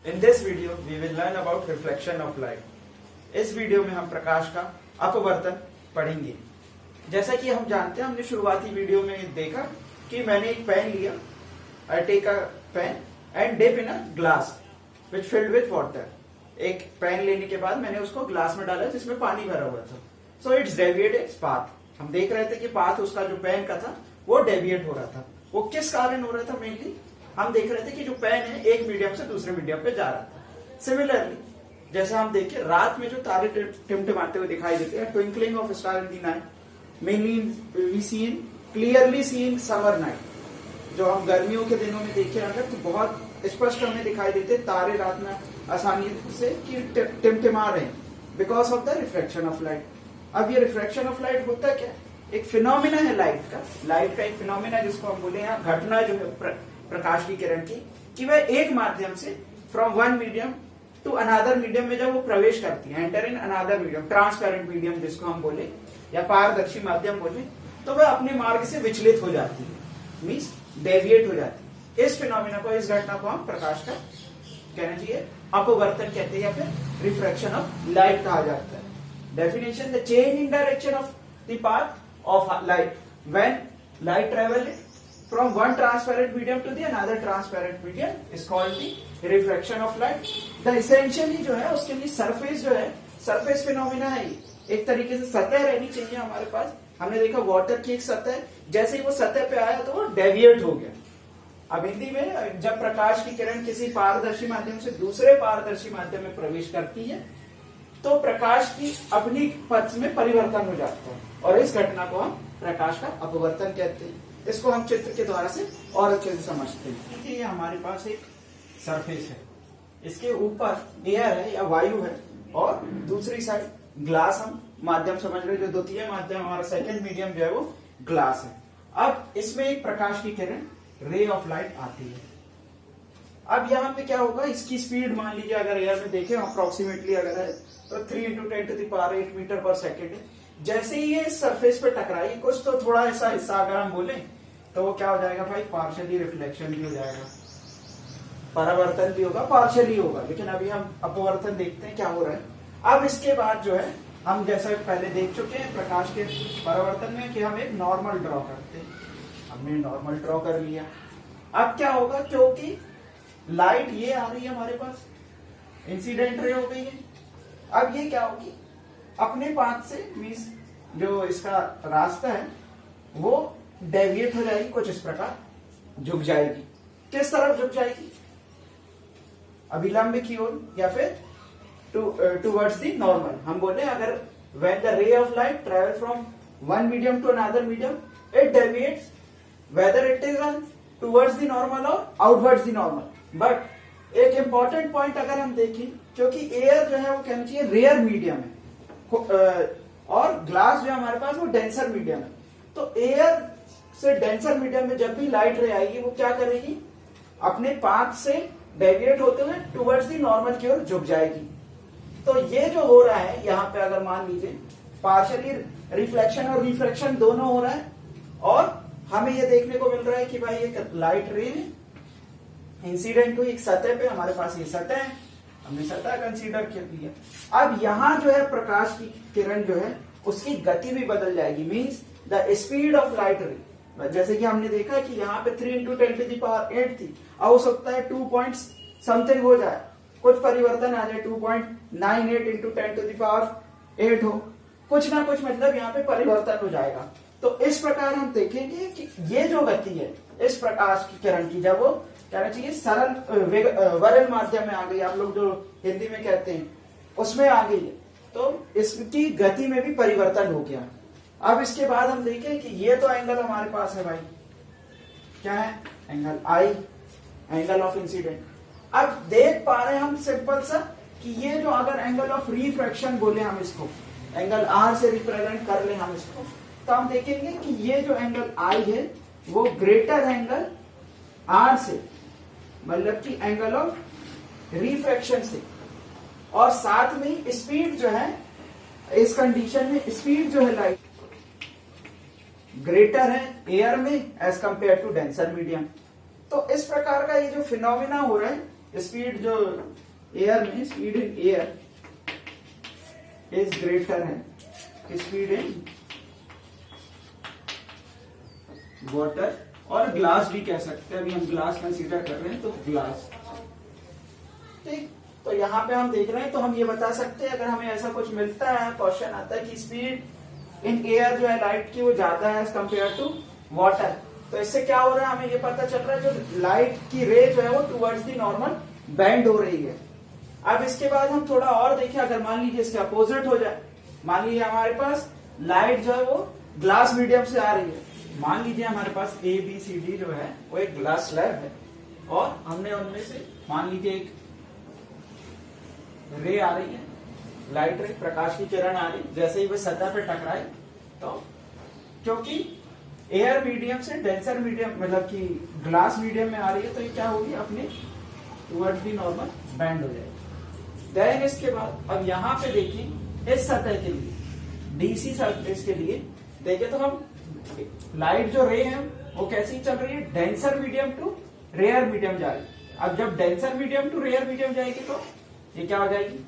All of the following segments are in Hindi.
In this video, we will learn about reflection of light. इस वीडियो में हम प्रकाश का अपवर्तन पढ़ेंगे। जैसा कि हम जानते हैं, हमने शुरुआती वीडियो में देखा कि मैंने एक पेन लिया, I take a pen and dip in a glass which filled with water. एक पेन लेने के बाद मैंने उसको ग्लास में डाला जिसमें पानी भरा हुआ था। So it's deviate its path. हम देख रहे थे कि पाथ उसका जो पेन का था वो डेविएट हो रहा था। वो किस कारण हो रहा था? मेनली हम देख रहे थे कि जो पेन है एक मीडियम से दूसरे मीडियम पे जा रहा था। सिमिलरली जैसे हम देखें रात में जो तारे टिमटिमाते हुए दिखाई देते हैं, twinkling of star in the night, mainly we see in clearly see in summer night. जो हम गर्मियों के दिनों में देखें अगर तो बहुत स्पष्ट हमें दिखाई देते तारे रात में आसानी से कि टिमटिमा रहे हैं because of the reflection of light. अब ये रिफ्लेक्शन ऑफ लाइट होता है क्या? एक फिनोमिना है लाइट का एक फिनोमिना जिसको हम बोले हैं घटना जो है प्रकाश की किरण की, कि वह एक माध्यम से from one medium to another medium में जब वो प्रवेश करती है, enter in another medium, transparent medium जिसको हम बोले या पारदर्शी माध्यम बोले, तो वह अपने मार्ग से विचलित हो जाती है, मीन्स डेविएट हो जाती है। इस फिनोमिना को, इस घटना को हम प्रकाश का कहना चाहिए अपवर्तन कहते हैं या फिर रिफ्रैक्शन ऑफ लाइट कहा जाता है। Definition: the change in direction of the path of light when light travel from one transparent medium to the another transparent medium is called the refraction of light. The essentially जो है उसके लिए सरफेस जो है सरफेस फिनोमिना है। ये एक तरीके से सतह रहनी चाहिए हमारे पास। हमने देखा वाटर की एक सतह, जैसे ही वो सतह पे आया तो वो डेविएट हो गया। अब हिंदी में जब प्रकाश की किरण किसी पारदर्शी माध्यम से दूसरे पारदर्शी माध्यम में प्रवेश करती है तो प्रकाश की अपनी पथ में परिवर्तन हो जाता है और इस घटना को हम प्रकाश का अपवर्तन कहते हैं। इसको हम चित्र के द्वारा से और अच्छे से समझते हैं। ये हमारे पास एक सरफेस है, इसके ऊपर एयर है या वायु है और दूसरी साइड ग्लास हम माध्यम समझ रहे हैं। जो द्वितीय माध्यम हमारा सेकेंड मीडियम जो है वो ग्लास है। अब इसमें एक प्रकाश की किरण रे ऑफ लाइट आती है। अब यहाँ पे क्या होगा, इसकी स्पीड मान लीजिए अगर एयर में देखें अप्रोक्सीमेटली अगर है तो 3 × 10⁸ मीटर पर सेकेंड है। जैसे ही ये सरफेस पे टकराई कुछ तो थोड़ा ऐसा हिस्सा अगर हम बोले तो वो क्या हो जाएगा भाई, पार्शियली रिफ्लेक्शन भी हो जाएगा, परावर्तन भी होगा, पार्शियली होगा। लेकिन अभी हम अपवर्तन देखते हैं क्या हो रहा है। अब इसके बाद जो है हम जैसा पहले देख चुके हैं प्रकाश के परावर्तन में कि हम एक नॉर्मल ड्रॉ करते हैं। हमने नॉर्मल ड्रॉ कर लिया। अब क्या होगा, क्योंकि लाइट ये आ रही है हमारे पास, इंसिडेंट रे हो गई है। अब ये क्या होगी, अपने पाथ से मींस जो इसका रास्ता है वो डेविएट हो जाएगी, कुछ इस प्रकार झुक जाएगी। किस तरफ झुक जाएगी? अभिलंब की ओर या फिर टुवर्ड्स द नॉर्मल। हम बोले अगर when the ray of light travel from one medium to another medium it deviates whether it is towards the normal और आउटवर्ड्स द नॉर्मल। बट एक इंपॉर्टेंट पॉइंट अगर हम देखें, क्योंकि एयर जो है वो कहना चाहिए रेयर मीडियम है और ग्लास जो है हमारे पास वो डेंसर मीडियम है, तो एयर से डेंसर मीडियम में जब भी लाइट रे आएगी वो क्या करेगी, अपने पाथ से डेविएट होते हुए टुवर्ड्स द नॉर्मल की ओर झुक जाएगी। तो ये जो हो रहा है यहाँ पे अगर मान लीजिए पार्शियली रिफ्लेक्शन और रिफ्रैक्शन दोनों हो रहा है और हमें ये देखने को मिल रहा है कि भाई एक लाइट रे है इंसिडेंट हुई एक सतह पे, हमारे पास ये सतह है, हमने सतह कंसीडर कर लिया। अब यहाँ जो है प्रकाश की किरण जो है उसकी गति भी बदल जाएगी, means the speed of light रे। जैसे कि हमने देखा कि यहाँ पे 3 × 10⁸ थी, हो सकता है 2 पॉइंट समथिंग हो जाए, कुछ परिवर्तन आ जाए, 2.98 × 10⁸ हो, कुछ ना कुछ मतलब यहाँ पे परिवर्तन हो जाएगा। तो इस प्रकार हम देखेंगे कि ये जो गति है इस प्रकाश की किरण की, जब वो कहना चाहिए सरल वरल माध्यम में आ गई, आप लोग जो हिंदी में कहते हैं उसमें आ गई है, तो इसकी गति में भी परिवर्तन हो गया। अब इसके बाद हम देखें कि ये तो एंगल हमारे पास है भाई, क्या है, angle I, angle of incident. अब देख पा रहे हैं हम सिंपल सा कि ये जो अगर एंगल ऑफ रिफ्रैक्शन बोले हम इसको, एंगल आर से रिप्रेजेंट कर ले हम इसको, तो हम देखेंगे कि ये जो एंगल आई है वो ग्रेटर एंगल आर से, मतलब कि एंगल ऑफ रिफ्रैक्शन से, और साथ में स्पीड जो है इस कंडीशन में स्पीड जो है लाइट ग्रेटर है एयर में as compared to denser medium. तो इस प्रकार का ये जो फिनोमिना हो रहा है स्पीड जो एयर में, speed in air is greater है स्पीड इन वाटर, और ग्लास भी कह सकते हैं, अभी हम ग्लास कंसीडर कर रहे हैं तो ग्लास। ठीक, तो यहाँ पे हम देख रहे हैं तो हम ये बता सकते हैं, अगर हमें ऐसा कुछ मिलता है, क्वेश्चन आता है कि स्पीड इन एयर जो है लाइट की वो ज्यादा है एज कंपेयर टू वाटर, तो इससे क्या हो रहा है, हमें ये पता चल रहा है जो लाइट की रे जो है वो टुवर्ड्स द नॉर्मल बेंड हो रही है। अब इसके बाद हम थोड़ा और देखें, अगर मान लीजिए इसके अपोजिट हो जाए, मान लीजिए हमारे पास लाइट जो है वो ग्लास मीडियम से आ रही है, मान लीजिए हमारे पास ए बी सी डी जो है वो एक ग्लास स्लैब है, और हमने उनमें से मान लीजिए एक रे आ रही है, लाइट रे, प्रकाश की किरण आ रही, जैसे ही वो सतह पे टकराए तो क्योंकि एयर मीडियम से डेंसर मीडियम मतलब कि ग्लास मीडियम में आ रही है, तो ये क्या होगी, अपने टुवर्ड्स दी नॉर्मल बैंड हो जाएगी। देन इसके बाद अब यहाँ पे देखिए इस सतह के लिए, डीसी सरफेस के लिए देखें तो हम लाइट जो रे है वो कैसी चल रही है, denser medium to rare medium जा रही है। अब जब denser medium to rare medium जाएगी तो ये क्या हो जाएगी,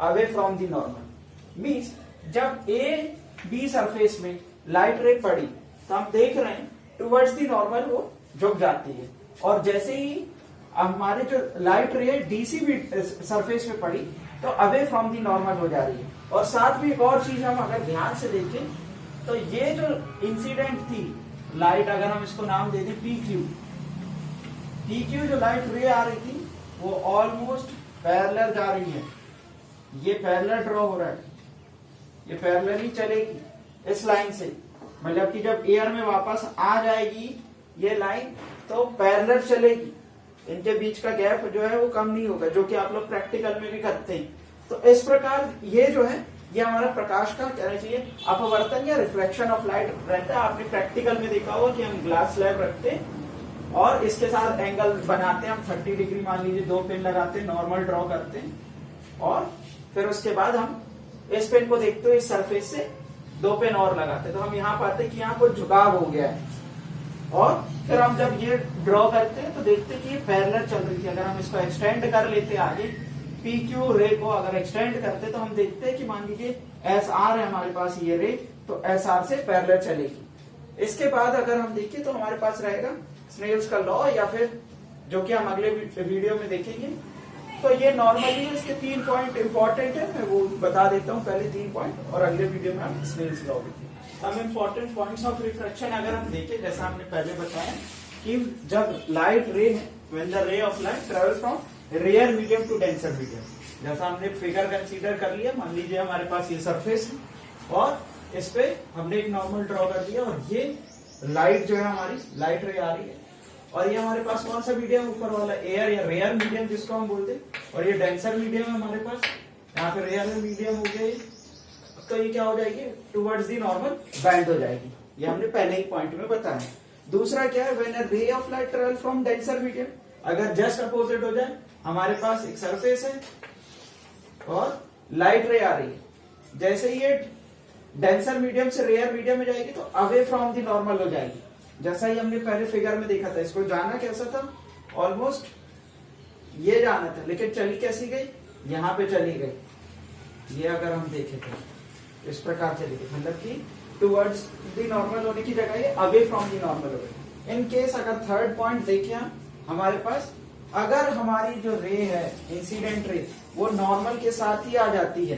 away from the normal. Means जब ए बी सरफेस में लाइट रे पड़ी तो हम देख रहे हैं टुवर्ड्स दी नॉर्मल वो झुक जाती है, और जैसे ही हमारे जो लाइट रे डीसी सरफेस में पड़ी तो अवे फ्रॉम दी नॉर्मल हो जा रही है। और साथ में एक और चीज हम अगर ध्यान से देखें तो ये जो इंसिडेंट थी लाइट, अगर हम इसको नाम दे दें पी क्यू जो लाइट रे आ रही थी वो ऑलमोस्ट पैरेलल जा रही है, ये पैरेलल ड्रॉ हो रहा है, ये पैरेलल ही चलेगी इस लाइन से, मतलब कि जब एयर में वापस आ जाएगी ये लाइन तो पैरेलल चलेगी, इनके बीच का गैप जो है वो कम नहीं होगा, जो कि आप लोग प्रैक्टिकल में भी करते हैं। तो इस प्रकार ये जो है ये हमारा प्रकाश का कहना चाहिए अपवर्तन या रिफ्लेक्शन ऑफ लाइट रहता है। आपने प्रैक्टिकल में देखा होगा कि हम ग्लास स्लैब रखते हैं और इसके साथ एंगल बनाते हैं, हम 30 डिग्री मान लीजिए, 2 पेन लगाते हैं, नॉर्मल ड्रॉ करते हैं, और फिर उसके बाद हम इस पेन को देखते हुए इस सरफेस से 2 पेन और लगाते हैं, तो हम यहाँ पाते हैं कि यहाँ कुछ झुकाव हो गया है, और फिर हम जब ये ड्रॉ करते हैं तो देखते हैं कि ये पैरेलल चल रही थी। अगर हम इसको एक्सटेंड कर लेते आगे, पी क्यू रे को अगर एक्सटेंड करते तो हम देखते हैं कि मान लीजिए एस आर है हमारे पास ये रे, तो एस आर से पैरेलल चलेगी। इसके बाद अगर हम देखें तो हमारे पास रहेगा स्नेल्स का लॉ, या फिर जो कि हम अगले वीडियो में देखेंगे। तो ये नॉर्मली इसके 3 पॉइंट इंपॉर्टेंट है, मैं वो बता देता हूँ पहले 3 पॉइंट, और अगले वीडियो में हम स्नेल्स लॉ देखेंगे। हम इंपॉर्टेंट पॉइंट्स ऑफ रिफ्रैक्शन अगर हम देखें, जैसा हमने पहले बताया कि जब लाइट रे है, when the ray of light travel from rare medium to denser medium, जैसा हमने फिगर कंसीडर कर लिया, मान लीजिए हमारे पास ये सरफेस है और इस पे हमने एक नॉर्मल ड्रॉ कर दिया, और ये लाइट जो है हमारी लाइट रे आ रही है, और ये हमारे पास कौन सा मीडियम, ऊपर वाला एयर या रेयर मीडियम जिसको हम बोलते हैं, और ये डेंसर मीडियम है हमारे पास, यहाँ पे रेयर मीडियम हो गया, तो ये क्या हो जाएगी, टुवर्ड्स दी नॉर्मल बैंड हो जाएगी। ये हमने पहले ही पॉइंट में बताया। दूसरा क्या है, व्हेन अ रे of light travel from denser medium, अगर जस्ट अपोजिट हो जाए, हमारे पास एक सरफेस है और लाइट रे आ रही है, जैसे ही ये डेंसर मीडियम से रेयर मीडियम में जाएगी तो अवे फ्रॉम दी नॉर्मल हो जाएगी, जैसा ही हमने पहले फिगर में देखा था। इसको जाना कैसा था, ऑलमोस्ट ये जाना था, लेकिन चली कैसी गई, यहाँ पे चली गई। ये अगर हम देखें तो इस प्रकार चली गई, मतलब कि टुवर्ड्स दी नॉर्मल होने की जगह ये अवे फ्रॉम दी नॉर्मल हो गई। इन केस अगर थर्ड पॉइंट देखें हमारे पास, अगर हमारी जो रे है इंसिडेंट रे वो नॉर्मल के साथ ही आ जाती है,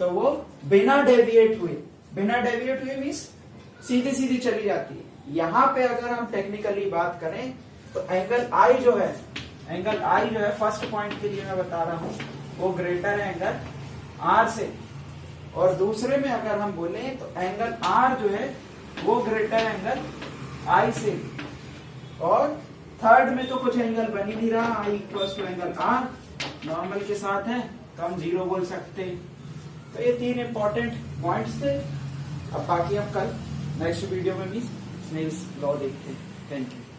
तो वो बिना डेविएट हुए मीन्स सीधी सीधी चली जाती है। यहाँ पे अगर हम टेक्निकली बात करें तो एंगल आई जो है फर्स्ट पॉइंट के लिए मैं बता रहा हूं, वो ग्रेटर है एंगल आर से, और दूसरे में अगर हम बोले तो एंगल आर जो है वो ग्रेटर एंगल आई से, और थर्ड में तो कुछ एंगल बन ही नहीं रहा, I equals to angle R normal के साथ है, तो हम 0 बोल सकते हैं। तो ये 3 इंपॉर्टेंट पॉइंट्स थे। अब बाकी हम कल नेक्स्ट वीडियो में भी स्नेल्स लॉ देखते हैं। Thank you.